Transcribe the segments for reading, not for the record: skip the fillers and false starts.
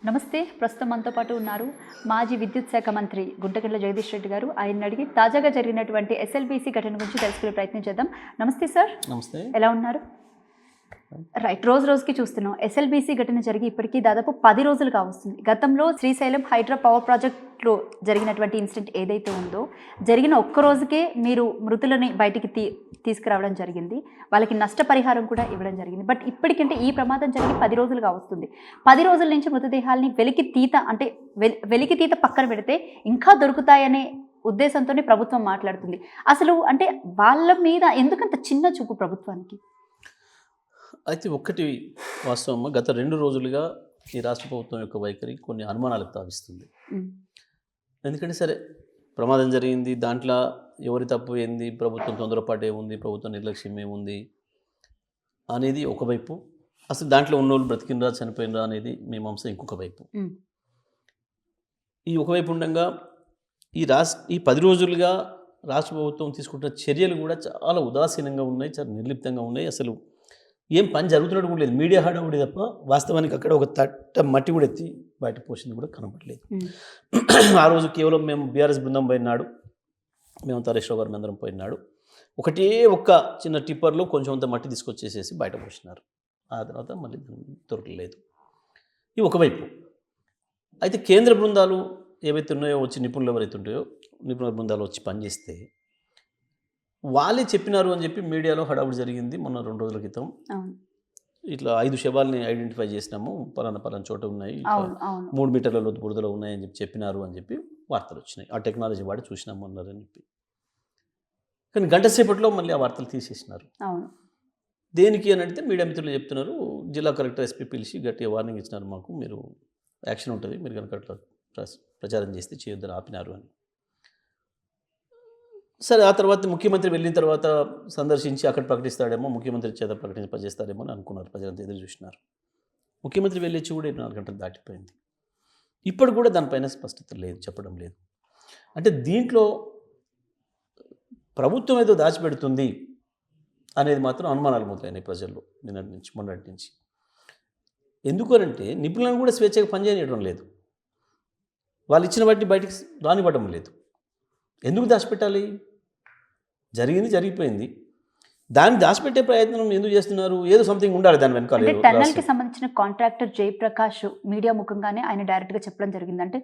నమస్తే. ప్రస్తుతం మనతో పాటు ఉన్నారు మాజీ విద్యుత్ శాఖ మంత్రి గుంటకళ్ళ జగదీష్ రెడ్డి గారు. ఆయన్ని అడిగి తాజాగా జరిగినటువంటి ఎస్ఎల్బీసీ ఘటన గురించి తెలుసుకునే ప్రయత్నం చేద్దాం. నమస్తే సార్. నమస్తే. ఎలా ఉన్నారు? రైట్. రోజు రోజుకి చూస్తున్నాం ఎస్ఎల్బీసీ ఘటన జరిగి ఇప్పటికీ దాదాపు 10 రోజులు కావస్తుంది. గతంలో శ్రీశైలం హైడ్రా పవర్ ప్రాజెక్ట్లో జరిగినటువంటి ఇన్సిడెంట్ ఏదైతే ఉందో జరిగిన ఒక్క రోజుకే మీరు మృతులని బయటికి తీసుకురావడం జరిగింది. వాళ్ళకి నష్టపరిహారం కూడా ఇవ్వడం జరిగింది. బట్ ఇప్పటికంటే ఈ ప్రమాదం జరిగి 10 రోజులుగా వస్తుంది. 10 రోజుల నుంచి మృతదేహాల్ని వెలికితీత పక్కన పెడితే ఇంకా దొరుకుతాయనే ఉద్దేశంతోనే ప్రభుత్వం మాట్లాడుతుంది. అసలు అంటే వాళ్ళ మీద ఎందుకంత చిన్న చూపు ప్రభుత్వానికి? అయితే ఒక్కటి వాస్తవమ్మ, గత 2 రోజులుగా ఈ రాష్ట్ర ప్రభుత్వం యొక్క వైఖరి కొన్ని అనుమానాలకు తావిస్తుంది. ఎందుకంటే సరే, ప్రమాదం జరిగింది, దాంట్లో ఎవరి తప్పు ఏంది, ప్రభుత్వం తొందరపాటు ఏముంది, ప్రభుత్వం నిర్లక్ష్యం ఏముంది అనేది ఒకవైపు, అసలు దాంట్లో ఉన్నోళ్ళు బ్రతికినరా చనిపోయినరా అనేది మీమాంస ఇంకొక వైపు. ఈ ఒకవైపు ఉండగా ఈ 10 రోజులుగా రాష్ట్ర ప్రభుత్వం తీసుకుంటున్న చర్యలు కూడా చాలా ఉదాసీనంగా ఉన్నాయి, చాలా నిర్లిప్తంగా ఉన్నాయి. అసలు ఏం పని జరుగుతున్నట్టు కూడా లేదు. మీడియా హడావుడి తప్ప వాస్తవానికి అక్కడ ఒక తట్ట మట్టి కూడా ఎత్తి బయట పోసింది కూడా కనపడలేదు. ఆ రోజు కేవలం మేము బీఆర్ఎస్ బృందం పోయినాడు, మేము హరీశ్రావు గారు అందరం పోయినాడు, ఒక్క చిన్న టిప్పర్లో కొంచెం అంత మట్టి తీసుకొచ్చేసేసి బయట పోసినారు. ఆ తర్వాత మళ్ళీ దొరకలేదు. ఇది ఒకవైపు. అయితే కేంద్ర బృందాలు ఏవైతే ఉన్నాయో, వచ్చి నిపుణులు ఎవరైతే ఉంటాయో, నిపుణుల బృందాలు వచ్చి పనిచేస్తే వాళ్ళే చెప్పినారు అని చెప్పి మీడియాలో హడావుడి జరిగింది. మొన్న 2 రోజుల క్రితం ఇట్లా 5 శవాల్ని ఐడెంటిఫై చేసినాము, పలానా చోట ఉన్నాయి, 3 మీటర్ల లోతు బురదలో ఉన్నాయని చెప్పినారు అని చెప్పి వార్తలు వచ్చినాయి. ఆ టెక్నాలజీ వాడి చూసినాము అన్నారని చెప్పి. కానీ గంట సేపట్లో మళ్ళీ ఆ వార్తలు తీసేసినారు. దేనికి అని అడిగితే మీడియా మిత్రులు చెప్తున్నారు, జిల్లా కలెక్టర్ ఎస్పీ పిలిచి గట్టిగా వార్నింగ్ ఇచ్చినారు, మాకు మీరు యాక్షన్ ఉంటుంది, మీరు కనుక అట్లా ప్రచారం చేస్తే చేయొద్దని ఆపినారు అని. సరే, ఆ తర్వాత ముఖ్యమంత్రి వెళ్ళిన తర్వాత సందర్శించి అక్కడ ప్రకటిస్తాడేమో, ముఖ్యమంత్రి చేత ప్రకటింపజేస్తాడేమో అని అనుకున్నారు. ప్రజలంతా ఎదురు చూసినారు. ముఖ్యమంత్రి వెళ్ళొచ్చి కూడా 24 గంటలు దాటిపోయింది. ఇప్పుడు కూడా దానిపైన స్పష్టత లేదు, చెప్పడం లేదు. అంటే దీంట్లో ప్రభుత్వం ఏదో దాచిపెడుతుంది అనేది మాత్రం అనుమానాలు మొదలైనాయి ప్రజల్లో మొన్నటి నుంచి. ఎందుకనంటే నిపుణులను కూడా స్వేచ్ఛగా పనిచేయడం లేదు, వాళ్ళు ఇచ్చిన బట్టి బయటికి రానివ్వడం లేదు. ఎందుకు దాచిపెట్టాలి? జరిగిపోయింది, దాన్ని దాచిపెట్టే ప్రయత్నం ఎందుకు చేస్తున్నారు? ఏదో సంథింగ్ ఉండాలి దాని వెనకాల. టన్నల్కి సంబంధించిన కాంట్రాక్టర్ జయప్రకాష్ మీడియా ముఖంగానే ఆయన డైరెక్ట్గా చెప్పడం జరిగింది. అంటే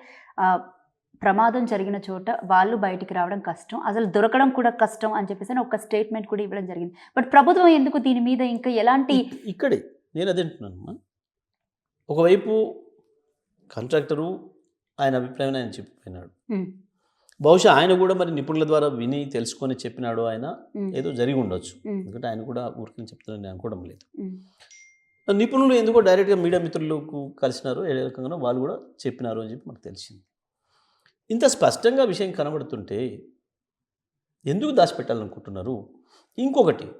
ప్రమాదం జరిగిన చోట వాళ్ళు బయటికి రావడం కష్టం, అసలు దొరకడం కూడా కష్టం అని చెప్పేసి ఒక స్టేట్మెంట్ కూడా ఇవ్వడం జరిగింది. బట్ ప్రభుత్వం ఎందుకు దీని మీద ఇంకా ఎలాంటి? ఇక్కడే నేను అదే అంటున్నాను. ఒకవైపు కాంట్రాక్టరు ఆయన అభిప్రాయం ఆయన చెప్పిపోయినాడు. బహుశా ఆయన కూడా మరి నిపుణుల ద్వారా విని తెలుసుకొని చెప్పినాడు, ఆయన ఏదో జరిగి ఉండొచ్చు. ఎందుకంటే ఆయన కూడా ఊరికి చెప్తున్నాను నేను అనుకోవడం లేదు. నిపుణులు ఎందుకో డైరెక్ట్గా మీడియా మిత్రులకు కలిసినారు, ఏ రకంగా వాళ్ళు కూడా చెప్పినారు అని చెప్పి మనకు తెలిసింది. ఇంత స్పష్టంగా విషయం కనబడుతుంటే ఎందుకు దాచిపెట్టాలనుకుంటున్నారు? ఇంకొకటి,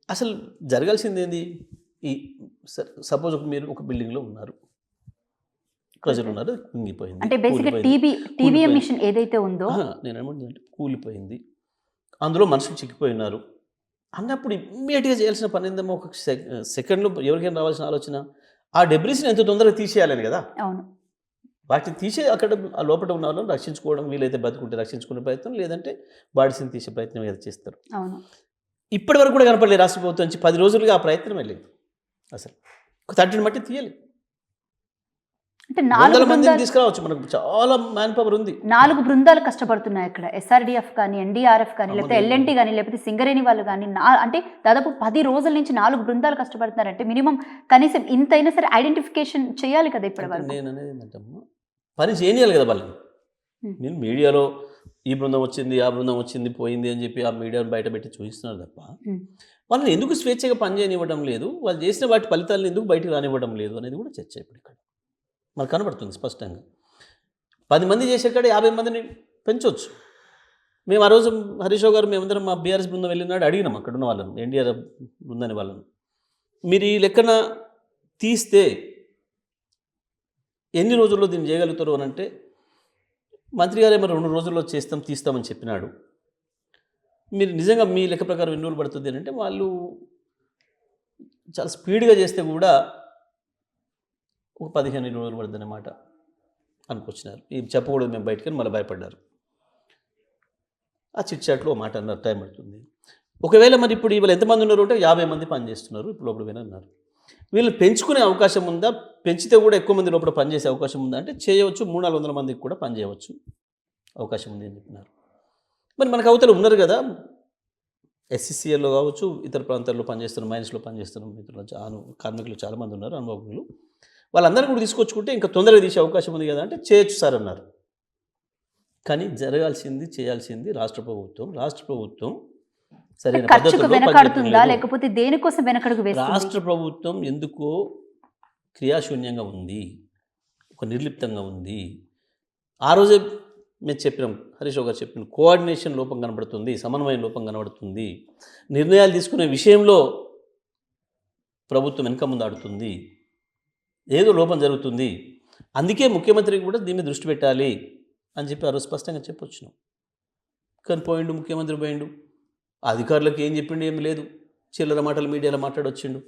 అసలు జరగాల్సింది ఏంది? సపోజ్ మీరు ఒక బిల్డింగ్లో ఉన్నారు, ప్రజలు ఉన్నారు, కుంగిపోయింది. అంటే బేసిక్గా టీవీఎం మిషన్ ఏదైతే ఉందో, నేను ఏమంటుందంటే కూలిపోయింది, అందులో మనుషులు చిక్కిపోయినారు అన్నప్పుడు ఇమ్మీడియట్గా చేయాల్సిన పని ఏందేమో, ఒక సెకండ్లో ఎవరికైనా రావాల్సిన ఆలోచన ఆ డెబ్రిస్ని ఎంత తొందరగా తీసేయాలని కదా. అవును, వాటిని తీసే అక్కడ ఆ లోపల ఉన్న వాళ్ళని రక్షించుకోవడం, వీలైతే బతుకుంటే రక్షించుకునే ప్రయత్నం, లేదంటే బాడీస్ని తీసే ప్రయత్నం ఏదో చేస్తారు. అవును, ఇప్పటి వరకు కూడా కనపడలేదు రాష్ట్ర ప్రభుత్వం నుంచి. 10 రోజులుగా ఆ ప్రయత్నం వెళ్ళలేదు. అసలు ఒక 30 మట్టి తీయాలి. అంటే 4 మందిని తీసుకురావచ్చు, మనకు చాలా మ్యాన్ పవర్ ఉంది. 4 బృందాలు కష్టపడుతున్నాయి అక్కడ. ఎస్ఆర్డిఎఫ్ కానీ, ఎన్డీఆర్ఎఫ్ కానీ, లేకపోతే ఎల్ఎన్టీ కానీ, లేకపోతే సింగరేణి వాళ్ళు కానీ. అంటే దాదాపు 10 రోజుల నుంచి 4 బృందాలు కష్టపడుతున్నారంటే మినిమం కనీసం ఇంతైనా సరే ఐడెంటిఫికేషన్ చేయాలి కదా ఇప్పటి వరకు. నేను అనేది ఏంటంటే పని చేయనియాలి కదా వాళ్ళని. నేను మీడియాలో ఈ బృందం వచ్చింది, ఆ బృందం వచ్చింది, పోయింది అని చెప్పి ఆ మీడియాను బయట పెట్టి చూపిస్తున్నారు తప్ప వాళ్ళని ఎందుకు స్వేచ్ఛగా పని చేయనివ్వడం లేదు, వాళ్ళు చేసిన వాటి ఫలితాలను ఎందుకు బయటకు రానివ్వడం లేదు అనేది కూడా చర్చ ఇప్పుడు ఇక్కడ మనకు కనబడుతుంది స్పష్టంగా. 10 మంది చేసే కాడ 50 మందిని పెంచవచ్చు. మేము ఆ రోజు హరీశ్రావు గారు మేమందరం మా బీఆర్ఎస్ బృందం వెళ్ళినాడు, అడిగినాం అక్కడ ఉన్న వాళ్ళని, ఎన్డీఆర్ బృందాన్ని వాళ్ళని, మీరు ఈ లెక్కన తీస్తే ఎన్ని రోజుల్లో దీన్ని చేయగలుగుతారు అని అంటే, మంత్రి గారు ఏమో 2 రోజుల్లో తీస్తామని చెప్పినాడు. మీరు నిజంగా మీ లెక్క ప్రకారం ఎన్ని రోజులు పడుతుంది అని అంటే, వాళ్ళు చాలా స్పీడ్గా చేస్తే కూడా ఒక 15 రోజులు పడుతుందన్నమాట అనుకొచ్చినారు. ఇది చెప్పకూడదు మేము బయటకని మళ్ళీ భయపడ్డారు. ఆ చిట్ చాట్లో ఓ మాట అన్నారు, టైం పడుతుంది. ఒకవేళ మరి ఇప్పుడు వీళ్ళు ఎంతమంది ఉన్నారు అంటే 50 మంది పనిచేస్తున్నారు ఇప్పుడు లోపల పోయినా అన్నారు. వీళ్ళు పెంచుకునే అవకాశం ఉందా, పెంచితే కూడా ఎక్కువ మంది లోపల పనిచేసే అవకాశం ఉందా అంటే చేయవచ్చు, 300-400 మందికి కూడా పనిచేయవచ్చు అవకాశం ఉంది అని చెప్పినారు. మరి మనకు అవతల ఉన్నారు కదా, ఎస్సీసీఎల్లో కావచ్చు, ఇతర ప్రాంతాల్లో పనిచేస్తున్న మైన్స్లో పనిచేస్తున్న మిత్రులు కార్మికులు చాలామంది ఉన్నారు, అనుభవజ్ఞులు. వాళ్ళందరూ కూడా తీసుకొచ్చుకుంటే ఇంకా తొందరగా తీసే అవకాశం ఉంది కదా అంటే చేయొచ్చు సార్ అన్నారు. కానీ జరగాల్సింది చేయాల్సింది రాష్ట్ర ప్రభుత్వం సరైన ఖర్చుకు పద్ధతుల్లో వెనకాడుతుందా పనిచేయట్లేదు. లేకపోతే దేనికోసం వెనకడుగు వేస్తుంది? రాష్ట్ర ప్రభుత్వం ఎందుకో క్రియాశూన్యంగా ఉంది, ఒక నిర్లిప్తంగా ఉంది. ఆ రోజే మేము చెప్పినాం, హరీష్ రావు గారు చెప్పిన కోఆర్డినేషన్ లోపం కనబడుతుంది, సమన్వయం లోపం కనబడుతుంది, నిర్ణయాలు తీసుకునే విషయంలో ప్రభుత్వం వెనక ముందు ఆడుతుంది, ఏదో లోపం జరుగుతుంది, అందుకే ముఖ్యమంత్రికి కూడా దీన్ని దృష్టి పెట్టాలి అని చెప్పి ఆ రోజు స్పష్టంగా చెప్పొచ్చినాం. కానీ పోయిండు ముఖ్యమంత్రి, పోయిండు, అధికారులకు ఏం చెప్పిండు ఏమి లేదు, చిల్లర మాటలు మీడియాలో మాట్లాడొచ్చిండు.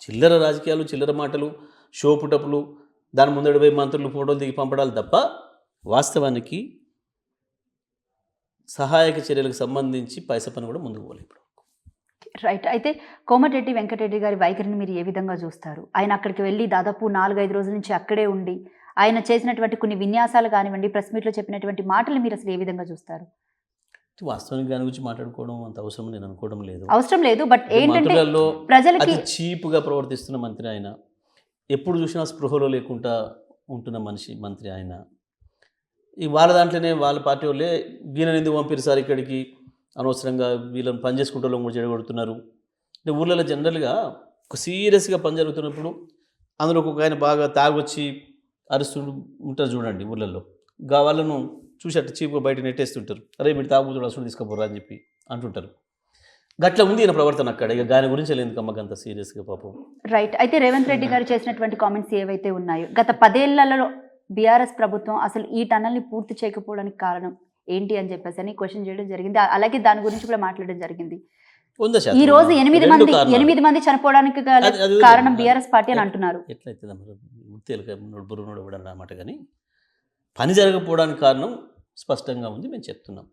చిల్లర రాజకీయాలు, చిల్లర మాటలు, షో పుటపులు, దాని ముందడి పోయి మంత్రులు ఫోటోలు దిగి పంపడాలు తప్ప వాస్తవానికి సహాయక చర్యలకు సంబంధించి పైసా పని కూడా ముందుకు పోలేదు. ఇప్పుడు రైట్. అయితే కోమటిరెడ్డి వెంకటరెడ్డి గారి వైఖరిని మీరు ఏ విధంగా చూస్తారు? ఆయన అక్కడికి వెళ్ళి దాదాపు 4-5 రోజుల నుంచి అక్కడే ఉండి ఆయన చేసినటువంటి కొన్ని విన్యాసాలు కానివ్వండి, ప్రెస్ మీట్లో చెప్పినటువంటి మాటలు మీరు అసలు ఏ విధంగా చూస్తారు? వాస్తవానికి దాని గురించి మాట్లాడుకోవడం అంత అవసరం నేను అనుకోవడం లేదు. అవసరం లేదు, బట్ ఏంటంటే మంత్రులలో ప్రజలకి అతి చీప్గా ప్రవర్తిస్తున్న మంత్రి ఆయన, ఎప్పుడు చూసినా స్పృహలో లేకుండా ఉంటున్న మంత్రి ఆయన. ఈ వాళ్ళ దాంట్లోనే వాళ్ళ పార్టీ వాళ్ళే వీళ్ళని ఎందుకు పంపిరు సార్ ఇక్కడికి, అనవసరంగా వీళ్ళని పని చేసుకుంటూ కూడా చెడగొడుతున్నారు అంటే. ఊళ్ళలో జనరల్గా ఒక సీరియస్గా పని జరుగుతున్నప్పుడు అందులో ఒక ఆయన బాగా తాగొచ్చి అరుస్తుంటూ ఉంటారు చూడండి ఊళ్ళల్లో, వాళ్ళను చూసి అట్లా చీప్గా బయట నెట్టేస్తుంటారు, అరే మీరు తాగుతుడు అసలు తీసుకుపోరా అని చెప్పి అంటుంటారు. గట్ల ఉంది ఈయన ప్రవర్తన అక్కడ. ఇక దాని గురించి ఎందుకు అమ్మకంత సీరియస్గా పాపం. రైట్. అయితే రేవంత్ రెడ్డి గారు చేసినటువంటి కామెంట్స్ ఏవైతే ఉన్నాయో, గత 10 ఏళ్లలో బీఆర్ఎస్ ప్రభుత్వం అసలు ఈ టనల్ని పూర్తి చేయకపోవడానికి కారణం ఏంటి అని చెప్పేసి అని క్వశ్చన్ చేయడం జరిగింది. అలాగే దాని గురించి కూడా మాట్లాడడం జరిగింది. ఈ రోజు 8 మంది చనిపోవడానికి గల కారణం బీఆర్ఎస్ పార్టీ అని అంటున్నారు. ఎట్లయితే బుర్రనోడు కూడా అన్నమాట. కానీ పని జరగకపోవడానికి కారణం స్పష్టంగా ఉంది, మేము చెప్తున్నాం.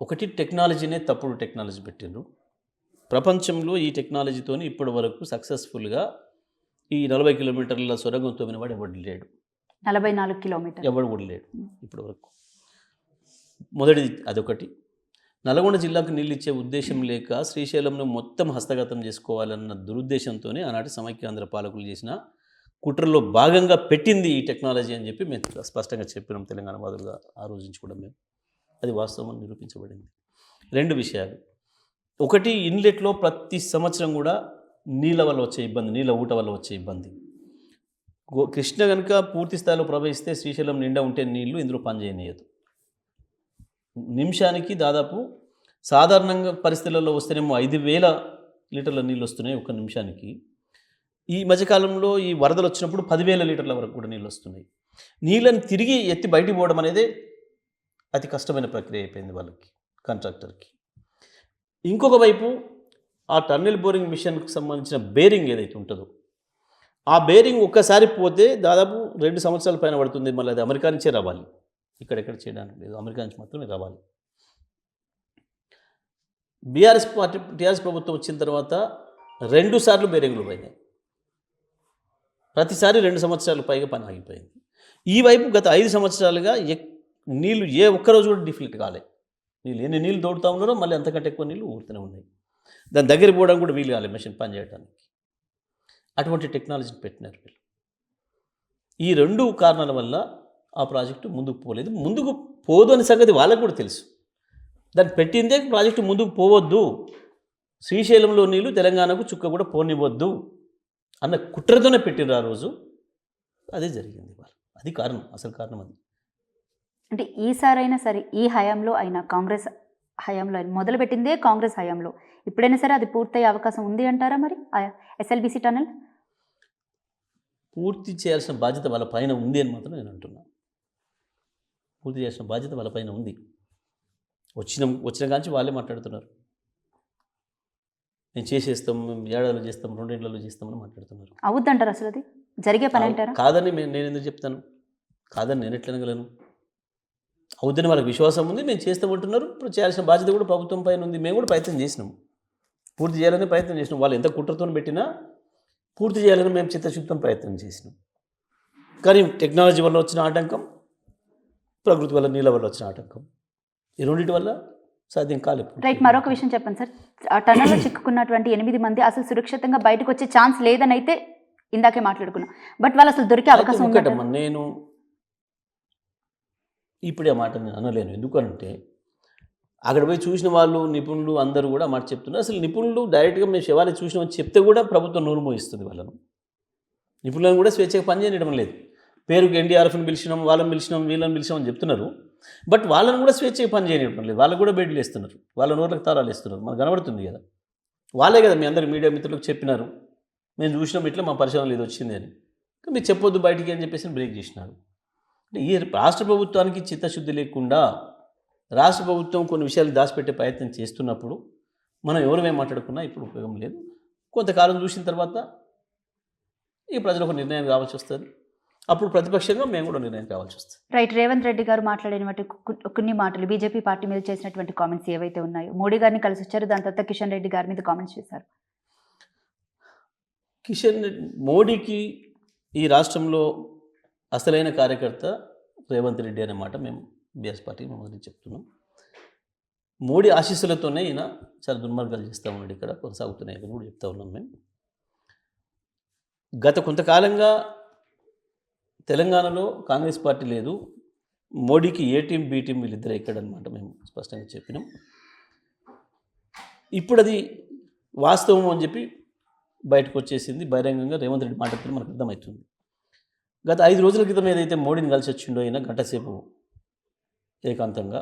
ఒకటి, టెక్నాలజీనే తప్పుడు టెక్నాలజీ పెట్టిండ్రు. ప్రపంచంలో ఈ టెక్నాలజీతో ఇప్పటి వరకు సక్సెస్ఫుల్గా ఈ 40 కిలోమీటర్ల సొరంగం తోమినవాడు ఎవడు లేడు. 44 కిలోమీటర్లు ఎవడు కూడా లేడు ఇప్పటి వరకు. మొదటిది అదొకటి. నల్గొండ జిల్లాకు నీళ్ళు ఇచ్చే ఉద్దేశం లేక శ్రీశైలంను మొత్తం హస్తగతం చేసుకోవాలన్న దురుద్దేశంతోనే ఆనాటి సమైక్యాంధ్ర పాలకులు చేసిన కుట్రలో భాగంగా పెట్టింది ఈ టెక్నాలజీ అని చెప్పి మేము స్పష్టంగా చెప్పినాం తెలంగాణ వాదులుగా. ఆ రోజు నుంచి కూడా మేము అది వాస్తవం నిరూపించబడింది. 2 విషయాలు. ఒకటి, ఇన్లెట్లో ప్రతి సంవత్సరం కూడా నీళ్ళ వల్ల వచ్చే ఇబ్బంది, నీళ్ళ ఊట వల్ల వచ్చే ఇబ్బంది. కృష్ణ కనుక పూర్తి స్థాయిలో ప్రవహిస్తే శ్రీశైలం నిండా ఉంటే నీళ్లు ఇందులో పనిచేయనీయదు. నిమిషానికి దాదాపు సాధారణంగా పరిస్థితులలో వస్తేనేమో 5,000 లీటర్ల నీళ్ళు వస్తున్నాయి ఒక నిమిషానికి. ఈ మధ్యకాలంలో ఈ వరదలు వచ్చినప్పుడు 10,000 లీటర్ల వరకు కూడా నీళ్ళు వస్తున్నాయి. నీళ్ళని తిరిగి ఎత్తి బయటికి పోవడం అనేది అతి కష్టమైన ప్రక్రియ అయిపోయింది వాళ్ళకి, కాంట్రాక్టర్కి. ఇంకొక వైపు ఆ టన్నెల్ బోరింగ్ మిషన్కి సంబంధించిన బేరింగ్ ఏదైతే ఉంటుందో, ఆ బేరింగ్ ఒక్కసారి పోతే దాదాపు 2 సంవత్సరాల పైన పడుతుంది. మళ్ళీ అది అమెరికా నుంచే రావాలి, ఇక్కడెక్కడ చేయడానికి లేదు, అమెరికా నుంచి మాత్రమే రావాలి. టీఆర్ఎస్ ప్రభుత్వం వచ్చిన తర్వాత 2 సార్లు బేరింగ్లు పోయినాయి. ప్రతిసారి 2 సంవత్సరాలు పైగా పని ఆగిపోయింది. ఈ వైపు గత 5 సంవత్సరాలుగా నీళ్ళు ఏ ఒక్కరోజు కూడా డిఫ్లీట్ కాలే. ఎన్ని నీళ్ళు తోడుతూ ఉన్నారో మళ్ళీ అంతకంటే ఎక్కువ నీళ్ళు ఊరుతూనే ఉన్నాయి. దాని దగ్గర పోవడం కూడా వీలు కాలే మెషిన్ పని చేయడానికి. అటువంటి టెక్నాలజీని పెట్టినారు వీళ్ళు. ఈ 2 కారణాల వల్ల ఆ ప్రాజెక్టు ముందుకు పోలేదు. ముందుకు పోదు అనే సంగతి వాళ్ళకు కూడా తెలుసు. దాన్ని పెట్టిందే ప్రాజెక్టు ముందుకు పోవద్దు, శ్రీశైలంలో నీళ్ళు తెలంగాణకు చుక్క కూడా పోనివ్వద్దు అన్న కుట్రతోనే పెట్టినారు ఆ రోజు. అదే జరిగింది వాళ్ళు. అది కారణం, అసలు కారణం అది. అంటే ఈసారైనా సరే, ఈ హయాంలో అయినా, కాంగ్రెస్ హయాంలో అయినా, మొదలుపెట్టిందే కాంగ్రెస్ హయాంలో, ఇప్పుడైనా సరే అది పూర్తయ్యే అవకాశం ఉంది అంటారా? మరి ఎస్ఎల్బీసీ టనల్ పూర్తి చేయాల్సిన బాధ్యత వాళ్ళ పైన ఉంది అని మాత్రం నేను అంటున్నా. పూర్తి చేయాల్సిన బాధ్యత వాళ్ళ పైన ఉంది. వచ్చిన కాంచి వాళ్ళే మాట్లాడుతున్నారు. మేము చేసేస్తాం, మేము ఏడాదిలో చేస్తాం, 2 ఏళ్లలో చేస్తామని మాట్లాడుతున్నారు. అవుద్దంటారు అసలు అది జరిగే పని అంటారా? కాదని నేను ఎందుకు చెప్తాను? కాదని నేను ఎట్లా అనగలను? అవుద్దని వాళ్ళకి విశ్వాసం ఉంది, మేము చేస్తామంటున్నారు. ఇప్పుడు చేయాల్సిన బాధ్యత కూడా ప్రభుత్వం పైన ఉంది. మేము కూడా ప్రయత్నం చేసినాం, పూర్తి చేయాలని ప్రయత్నం చేసినాం. వాళ్ళు ఎంత కుట్రతో పెట్టినా పూర్తి చేయాలని మేము చిత్తశుద్ధితో ప్రయత్నం చేసినాం. కానీ టెక్నాలజీ వల్ల వచ్చిన ఆటంకం, ప్రకృతి వల్ల, నీళ్ళ వల్ల వచ్చిన ఆటంకం, ఈ రెండింటి వల్ల సాధ్యం కాలేదు. రైట్. మరొక విషయం చెప్పండి సార్, ఆ టన్నల్లో చిక్కుకున్నటువంటి 8 మంది అసలు సురక్షితంగా బయటకు వచ్చే ఛాన్స్ లేదని అయితే ఇందాకే మాట్లాడుకున్నాం. బట్ వాళ్ళు అసలు దొరికే అవకాశం ఒకటమ్మా, నేను ఇప్పుడు ఆ మాట నేను అనలేను. ఎందుకనంటే అక్కడ పోయి చూసిన వాళ్ళు, నిపుణులు అందరూ కూడా మాట చెప్తున్నారు. అసలు నిపుణులు డైరెక్ట్గా మేము శవాన్ని చూసినామని చెప్తే కూడా ప్రభుత్వం నోరు మోయిస్తుంది వాళ్ళను. నిపుణులను కూడా స్వేచ్ఛగా పనిచేయడం లేదు. పేరుకి ఎన్డీఆర్ఎఫ్ని పిలిచినాం, వాళ్ళని పిలిచినాం, వీళ్ళని పిలిచినామని చెప్తున్నారు. బట్ వాళ్ళని కూడా స్వేచ్ఛగా పని చేయడం లేదు. వాళ్ళకు కూడా బెడ్లు వేస్తున్నారు, వాళ్ళ నోర్లకు తాళాలు వేస్తున్నారు. మనకు కనబడుతుంది కదా. వాళ్ళే కదా మీ అందరి మీడియా మిత్రులకు చెప్పినారు, మేము చూసినాం ఇట్లా మా పరిశోధనలు ఇది వచ్చింది అని. మీరు చెప్పొద్దు బయటికి అని చెప్పేసి బ్రేక్ చేసినారు. అంటే ఈ రాష్ట్ర ప్రభుత్వానికి చిత్తశుద్ధి లేకుండా రాష్ట్ర ప్రభుత్వం కొన్ని విషయాలు దాచిపెట్టే ప్రయత్నం చేస్తున్నప్పుడు మనం ఎవరు మాట్లాడుకున్నా ఇప్పుడు ఉపయోగం లేదు. కొంతకాలం చూసిన తర్వాత ఈ ప్రజలు ఒక నిర్ణయం కావాల్సి వస్తుంది. అప్పుడు ప్రతిపక్షంగా మేము కూడా నిర్ణయం కావాల్సి వస్తుంది. రైట్. రేవంత్ రెడ్డి గారు మాట్లాడినటువంటి కొన్ని మాటలు, బీజేపీ పార్టీ మీద చేసినటువంటి కామెంట్స్ ఏవైతే ఉన్నాయో, మోడీ గారిని కలిసి వచ్చారు, దాని తర్వాత కిషన్ రెడ్డి గారి మీద కామెంట్స్ చేశారు. మోడీకి ఈ రాష్ట్రంలో అసలైన కార్యకర్త రేవంత్ రెడ్డి అనే మాట మేము బీఆర్ఎస్ పార్టీ మొదటి చెప్తున్నాం. మోడీ ఆశీస్సులతోనే ఈయన చాలా దుర్మార్గాలు చేస్తూ ఉన్నాడు, ఇక్కడ కొనసాగుతున్నాయి అని కూడా చెప్తా ఉన్నాం. మేము గత కొంతకాలంగా తెలంగాణలో కాంగ్రెస్ పార్టీ లేదు, మోడీకి ఏ టీం బి టీం వీళ్ళిద్దరే ఇక్కడనమాట మేము స్పష్టంగా చెప్పినాం. ఇప్పుడు అది వాస్తవం అని చెప్పి బయటకు వచ్చేసింది. బహిరంగంగా రేవంత్ రెడ్డి మాట్లాడుతున్న మనకు అర్థమవుతుంది. గత 5 రోజుల క్రితం ఏదైతే మోడీని కలిసి వచ్చిండో అయినా గంటసేపు ఏకాంతంగా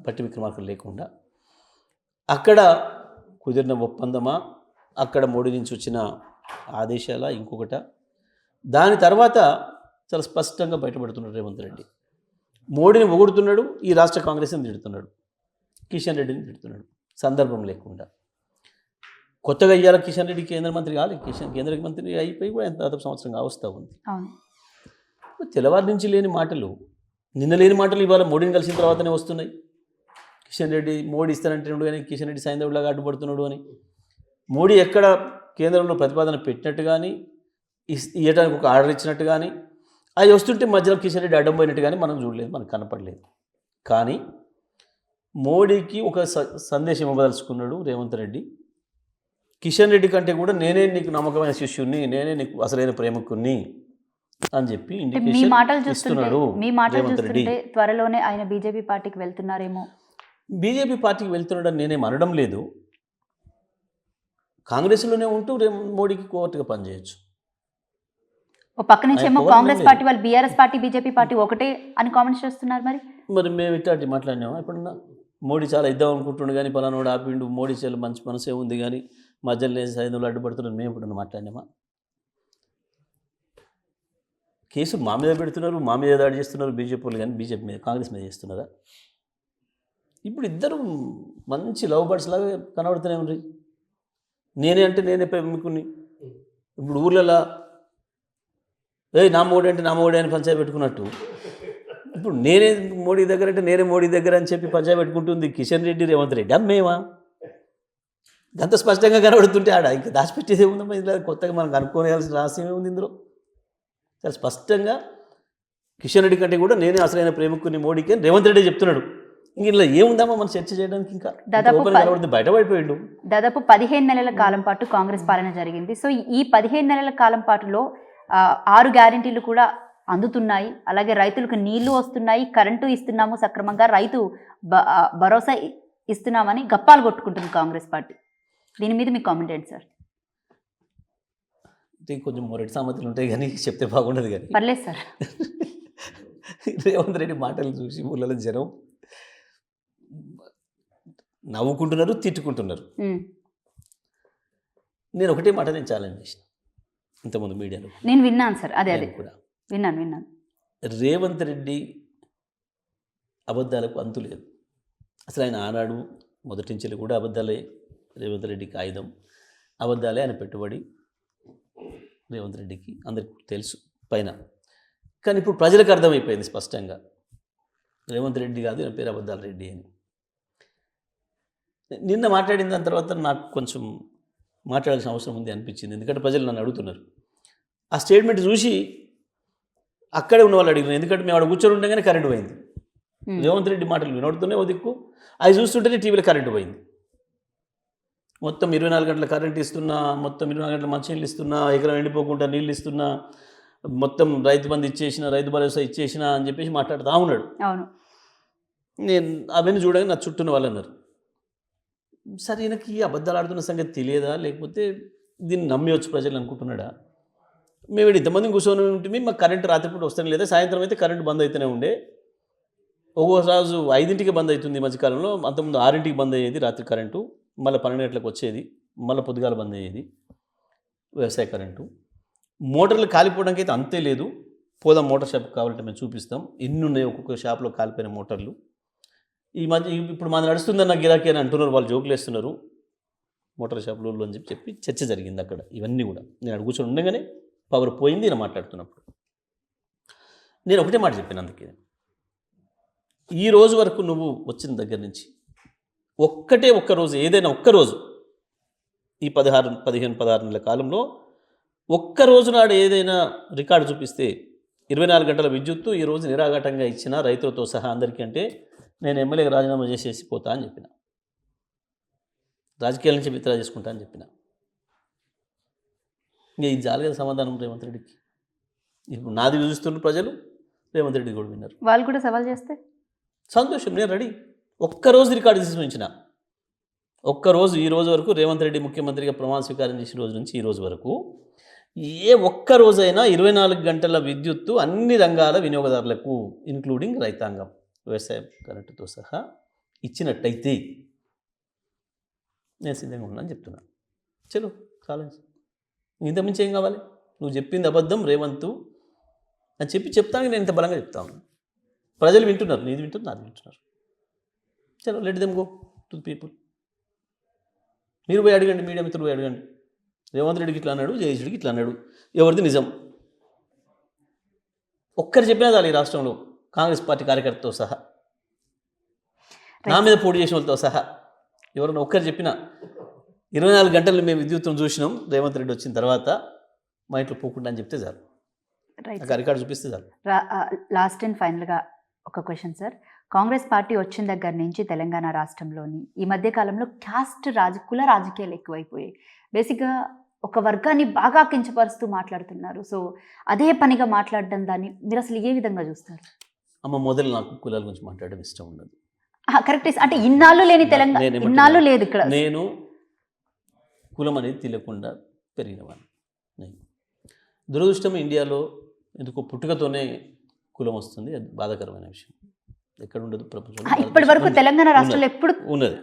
పట్టి విక్రమార్కలు లేకుండా, అక్కడ కుదిరిన ఒప్పందమా, అక్కడ మోడీ నుంచి వచ్చిన ఆదేశాల ఇంకొకట, దాని తర్వాత చాలా స్పష్టంగా బయటపడుతున్నాడు రేవంత్ రెడ్డి. మోడీని పొగుడుతున్నాడు, ఈ రాష్ట్ర కాంగ్రెస్ని తిడుతున్నాడు, కిషన్ రెడ్డిని తిడుతున్నాడు సందర్భం లేకుండా. కొత్తగా ఇయ్యాల కిషన్ రెడ్డి కేంద్ర మంత్రి కాలేదు, కేంద్ర మంత్రి అయిపోయి కూడా ఎంత సంవత్సరం కావస్తూ ఉంది. తెల్లవారి నుంచి లేని మాటలు, నిన్న లేని మాటలు ఇవాళ మోడీని కలిసిన తర్వాతనే వస్తున్నాయి. కిషన్ రెడ్డి మోడీ ఇస్తానంటున్నాడు కానీ కిషన్ రెడ్డి సైంధవుడిలాగా అడ్డుపడుతున్నాడు అని, మోడీ ఎక్కడ కేంద్రంలో ప్రతిపాదన పెట్టినట్టు కానీ, ఇవ్వడానికి ఒక ఆర్డర్ ఇచ్చినట్టు కానీ, అది వస్తుంటే మధ్యలో కిషన్ రెడ్డి అడ్డం పోయినట్టు కానీ మనం చూడలేదు, మనకు కనపడలేదు. కానీ మోడీకి ఒక సందేశం ఇవ్వదలుచుకున్నాడు రేవంత్ రెడ్డి. కిషన్ రెడ్డి కంటే కూడా నేనే నీకు నమ్మకమైన శిష్యుణ్ణి, నేనే నీకు అసలైన ప్రేమికుణ్ణి అని చెప్పి ఇండికేషన్ ఇస్తున్నాడు రేవంత్ రెడ్డి. త్వరలోనే ఆయన బీజేపీ పార్టీకి వెళ్తున్నారేమో. బీజేపీ పార్టీకి వెళ్తున్నాడని నేనేం అనడం లేదు. కాంగ్రెస్లోనే ఉంటూ మోడీకి కోర్టుగా పనిచేయచ్చు. ఓ పక్క నుంచి ఏమో కాంగ్రెస్ పార్టీ వాళ్ళు బీఆర్ఎస్ పార్టీ బీజేపీ పార్టీ ఒకటే అని కామెంట్స్ చేస్తున్నారు. మరి మేము ఇట్లాంటి మాట్లాడినామా ఎప్పుడన్నా? మోడీ చాలా ఇద్దాం అనుకుంటుండే కానీ పలానోడు ఆపిండు, మోడీ చాలా మంచి మనసే ఉంది కానీ మధ్యలో సైన్యంలో అడ్డుపడుతున్నారు, మేము ఎప్పుడన్నా మాట్లాడినామా? కేసు మా మీద పెడుతున్నారు, మా మీద దాడి చేస్తున్నారు బీజేపీ వాళ్ళు, కానీ బీజేపీ మీద కాంగ్రెస్ మీద చేస్తున్నారా? ఇప్పుడు ఇద్దరు మంచి లవ్ బర్డ్స్ లాగా కనబడుతూనే ఉన్నాయి. నేనే అంటే నేనే ప్రేమికుని. ఇప్పుడు ఊర్లలో నా మోడీ అంటే నా మోడీ అని పంచాయతీ పెట్టుకున్నట్టు, ఇప్పుడు నేనే మోడీ దగ్గర అంటే నేనే మోడీ దగ్గర అని చెప్పి పంచాయతీ పెట్టుకుంటుంది కిషన్ రెడ్డి రేవంత్ రెడ్డి. అమ్మేమా అంత స్పష్టంగా కనబడుతుంటే ఆడ ఇంకా దాచిపెట్టేది ఏముందమ్మా? ఇందులో కొత్తగా మనకు అనుకోవాల్సిన రహస్యం ఏముంది? ఇందులో చాలా స్పష్టంగా కిషన్ రెడ్డి కంటే కూడా నేనే అసలైన ప్రేమికుని మోడీకి అని రేవంత్ రెడ్డి చెప్తున్నాడు. ఇంక ఇలా ఏముందమ్మా మనం చర్చ చేయడానికి? ఇంకా బయటపడిపోయాడు. దాదాపు 15 నెలల కాలం పాటు కాంగ్రెస్ పాలన జరిగింది. సో ఈ 15 నెలల కాలం పాటులో 6 గ్యారెంటీలు కూడా అందుతున్నాయి. అలాగే రైతులకు నీళ్లు వస్తున్నాయి, కరెంటు ఇస్తున్నాము సక్రమంగా, రైతు భరోసా ఇస్తున్నామని గప్పాలు కొట్టుకుంటుంది కాంగ్రెస్ పార్టీ. దీని మీద మీ కామెంట్ ఏంటి సార్? కొంచెం మొరటి సామర్థ్యాలు ఉంటాయి కానీ చెప్తే బాగుండదు కానీ పర్లేదు సార్. రేవంత్ రెడ్డి మాటలు చూసి ఊళ్ళలో జనం నవ్వుకుంటున్నారు, తిట్టుకుంటున్నారు. నేను ఒకటే మాట నేను ఛాలెంజ్ చేసిన ఇంతకుముందు మీడియాలో, నేను విన్నాను సార్. అదే కూడా విన్నాను. రేవంత్ రెడ్డి అబద్ధాలకు అంతు లేదు. అసలు ఆయన ఆనాడు మొదటి నుంచి కూడా అబద్ధాలే రేవంత్ రెడ్డికి ఆయుధం. అబద్ధాలే ఆయన పెట్టుబడి రేవంత్ రెడ్డికి అందరికీ తెలుసు పైన. కానీ ఇప్పుడు ప్రజలకు అర్థమైపోయింది స్పష్టంగా రేవంత్ రెడ్డి కాదు ఈయన పేరు అబద్ధాల రెడ్డి అని. నిన్న మాట్లాడిన దాని తర్వాత నాకు కొంచెం మాట్లాడాల్సిన అవసరం ఉంది అనిపించింది. ఎందుకంటే ప్రజలు నన్ను అడుగుతున్నారు. ఆ స్టేట్మెంట్ చూసి అక్కడే ఉన్న వాళ్ళు అడిగినారు. ఎందుకంటే మేము అక్కడ కూర్చొని ఉండగానే కరెంటు పోయింది. రేవంత్ రెడ్డి మాటలు వినోడుతూనే ఓ దిక్కు, అవి చూస్తుంటేనే టీవీలో కరెంటు పోయింది. మొత్తం 24 గంటల కరెంట్ ఇస్తున్నా, మొత్తం 24 గంటల మంచినీళ్ళు ఇస్తున్నా, ఎకరం ఎండిపోకుండా నీళ్ళు ఇస్తున్నా, మొత్తం రైతు బంధు ఇచ్చేసిన, రైతు భరోసా ఇచ్చేసిన అని చెప్పేసి మాట్లాడుతూ ఉన్నాడు. అవును. నేను అవన్నీ చూడగా నా చుట్టూన వాళ్ళు అన్నారు, సరే ఈయనకి అబద్ధాలు ఆడుతున్న సంగతి తెలియదా, లేకపోతే దీన్ని నమ్మవచ్చు ప్రజలు అనుకుంటున్నాడా? మేము ఇంతమంది కూర్చొని ఉంటుంది, మాకు కరెంటు రాత్రిపూట వస్తేనే లేదా, సాయంత్రం అయితే కరెంటు బంద్ అయితేనే ఉండే. ఒక్కోసారి 5ంటికి బంద్ అవుతుంది ఈ మధ్యకాలంలో, అంతకుముందు 6ంటికి బంద్ అయ్యేది రాత్రి కరెంటు, మళ్ళీ 12 గంటలకు వచ్చేది, మళ్ళీ పొద్దుగాల బంద్ అయ్యేది వ్యవసాయ కరెంటు. మోటార్లు కాలిపోవడానికి అయితే అంతే లేదు, పోదాం మోటార్ షాప్ కావాలంటే మేము చూపిస్తాం, ఎన్ని ఉన్నాయి ఒక్కొక్క షాప్లో కాలిపోయిన మోటార్లు. ఈ మధ్య ఇప్పుడు మాది నడుస్తుందన్న గిరాకీ అని అంటున్నారు, వాళ్ళు జోకులు వేస్తున్నారు మోటార్ షాపులో అని చెప్పి చర్చ జరిగింది అక్కడ. ఇవన్నీ కూడా నేను అక్కడ కూర్చొని ఉండగానే పవర్ పోయింది నేను మాట్లాడుతున్నప్పుడు. నేను ఒకటే మాట చెప్పాను, అందుకే ఈ రోజు వరకు నువ్వు వచ్చిన దగ్గర నుంచి ఒక్కరోజు ఏదైనా ఒక్కరోజు ఈ 15-16 నెలల కాలంలో ఒక్కరోజు నాడు ఏదైనా రికార్డు చూపిస్తే 24 గంటల విద్యుత్తు ఈరోజు నిరాఘాటంగా ఇచ్చిన రైతులతో సహా అందరికీ అంటే నేను ఎమ్మెల్యేగా రాజీనామా చేసేసి పోతా అని చెప్పిన, రాజకీయాల నుంచి విత్డ్రా చేసుకుంటా అని చెప్పిన. ఇంకా ఇది జాలిగా సమాధానం రేవంత్ రెడ్డికి. ఇప్పుడు నాది చూస్తున్న ప్రజలు రేవంత్ రెడ్డి కూడా విన్నారు. వాళ్ళు కూడా సవాల్ చేస్తే సంతోషం, నేను రెడీ. ఒక్కరోజు రికార్డు తీసి ఉంచిన, ఒక్కరోజు ఈ రోజు వరకు రేవంత్ రెడ్డి ముఖ్యమంత్రిగా ప్రమాణ స్వీకారం చేసిన రోజు నుంచి ఈ రోజు వరకు ఏ ఒక్క రోజైనా 24 గంటల విద్యుత్తు అన్ని రంగాల వినియోగదారులకు ఇంక్లూడింగ్ రైతాంగం వ్యవసాయ కరెంటుతో సహా ఇచ్చినట్టయితే నేను సిద్ధంగా ఉన్నాను చెప్తున్నాను. చలో చాలా, ఇంతకుమించి ఏం కావాలి? నువ్వు చెప్పింది అబద్ధం రేవంత్ అని చెప్తాను. నేను ఇంత బలంగా చెప్తాను. ప్రజలు వింటున్నారు, నీది వింటున్నారు, నాది వింటున్నారు. చలో let them go to the people. మీరు పోయి అడగండి, మీడియా మిత్రులు పోయి అడగండి, రేవంత్ రెడ్డికి ఇట్లా అన్నాడు, జగదీష్కి ఇట్లా అన్నాడు, ఎవరిది నిజం? ఒక్కరు చెప్పినా చాలు ఈ రాష్ట్రంలో, కాంగ్రెస్ పార్టీ కార్యకర్తతో సహా, నా మీద పోటీ చేసిన వాళ్ళతో సహా ఎవరైనా ఒక్కరు చెప్పినా 24 గంటలు మేము విద్యుత్తును చూసినాం రేవంత్ రెడ్డి వచ్చిన తర్వాత, మా ఇంట్లో పోకుండా అని చెప్తే చాలు, రికార్డు చూపిస్తే చాలు. లాస్ట్ అండ్ ఫైనల్గా ఒక క్వశ్చన్ సార్, కాంగ్రెస్ పార్టీ వచ్చిన దగ్గర నుంచి తెలంగాణ రాష్ట్రంలోని ఈ మధ్య కాలంలో కుల రాజకీయాలు ఎక్కువైపోయాయి. బేసిక్గా ఒక వర్గాన్ని బాగా కించపరుస్తూ మాట్లాడుతున్నారు. సో అదే పనిగా మాట్లాడడం, దాన్ని మీరు అసలు ఏ విధంగా చూస్తారు? అమ్మ, మొదలు నాకు కులాల గురించి మాట్లాడడం ఇష్టం ఉండదు. కరెక్ట్. అంటే ఇన్నాళ్ళు లేని తెలంగాణ, ఇన్నాళ్ళు లేదు ఇక్కడ. నేను కులం అనేది తెలియకుండా పెరిగినవాడిని. నేను దురదృష్టం ఇండియాలో ఎందుకో పుట్టుకతోనే కులం వస్తుంది, అది బాధాకరమైన విషయం. ఎక్కడ ఉండదు ప్రపంచంలో. ఇప్పటి వరకు తెలంగాణ రాష్ట్రంలో ఎప్పుడు ఉన్నది.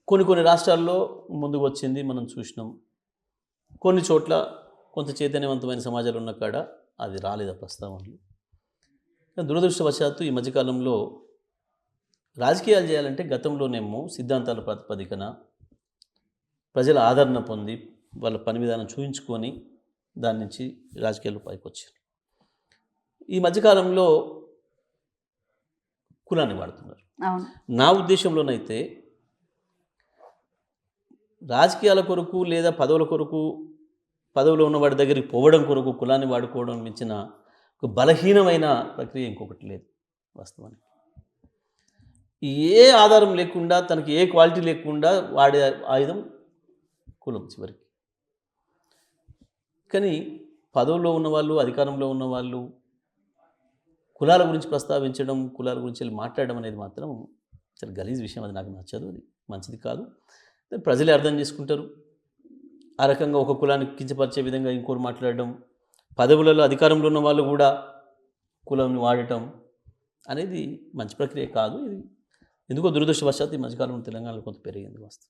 కొన్ని రాష్ట్రాల్లో ముందుకు వచ్చింది, మనం చూసినాం. కొన్ని చోట్ల కొంత చైతన్యవంతమైన సమాజాలు ఉన్న కాడ అది రాలేదు ఆ ప్రస్తావనలు. దురదృష్టవశాత్తు ఈ మధ్యకాలంలో రాజకీయాలు చేయాలంటే గతంలోనేమో సిద్ధాంతాల ప్రాతిపదికన ప్రజల ఆదరణ పొంది వాళ్ళ పని విధానం చూయించుకొని దాని నుంచి రాజకీయాలు పైకి వచ్చారు. ఈ మధ్యకాలంలో కులాన్ని వాడుతున్నారు. నా ఉద్దేశంలోనైతే రాజకీయాల కొరకు లేదా పదవుల కొరకు, పదవిలో ఉన్నవాడి దగ్గరికి పోవడం కొరకు కులాన్ని వాడుకోవడం మించిన ఒక బలహీనమైన ప్రక్రియ ఇంకొకటి లేదు వాస్తవానికి. ఏ ఆధారం లేకుండా, తనకి ఏ క్వాలిటీ లేకుండా వాడే ఆయుధం కులం చివరికి. కానీ పదవుల్లో ఉన్నవాళ్ళు, అధికారంలో ఉన్నవాళ్ళు కులాల గురించి ప్రస్తావించడం, కులాల గురించి మాట్లాడడం అనేది మాత్రం చాలా గలీజ్ విషయం. అది నాకు నచ్చదు, అది మంచిది కాదు. ప్రజలే అర్థం చేసుకుంటారు. ఆ రకంగా ఒక కులాన్ని కించపరిచే విధంగా ఇంకోరు మాట్లాడడం, పదవులలో అధికారంలో ఉన్న వాళ్ళు కూడా కులాన్ని వాడటం అనేది మంచి ప్రక్రియ కాదు. ఇది ఎందుకో దురదృష్టవశాత్తు ఈ మధ్యకాలంలో తెలంగాణలో కొంత పెరిగింది వాస్తవం.